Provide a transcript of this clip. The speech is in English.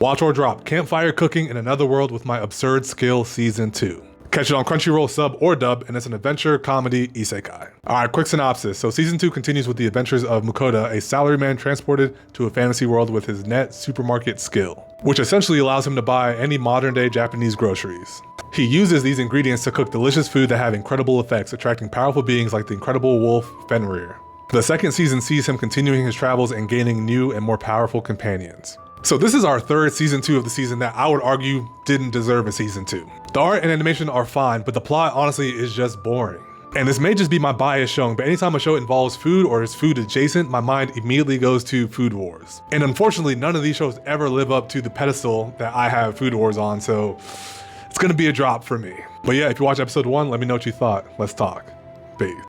Watch or drop, Campfire Cooking in Another World with My Absurd Skill Season 2. Catch it on Crunchyroll sub or dub, and it's an adventure comedy isekai. Alright, quick synopsis. So season 2 continues with the adventures of Mukoda, a salaryman transported to a fantasy world with his net supermarket skill, which essentially allows him to buy any modern day Japanese groceries. He uses these ingredients to cook delicious food that have incredible effects, attracting powerful beings like the incredible wolf Fenrir. The second season sees him continuing his travels and gaining new and more powerful companions. So this is our third season 2 of the season that I would argue didn't deserve a season 2. The art and animation are fine, but the plot honestly is just boring. And this may just be my bias showing, but anytime a show involves food or is food adjacent, my mind immediately goes to Food Wars. And unfortunately, none of these shows ever live up to the pedestal that I have Food Wars on, so it's gonna be a drop for me. But yeah, if you watch episode 1, let me know what you thought. Let's talk. Peace.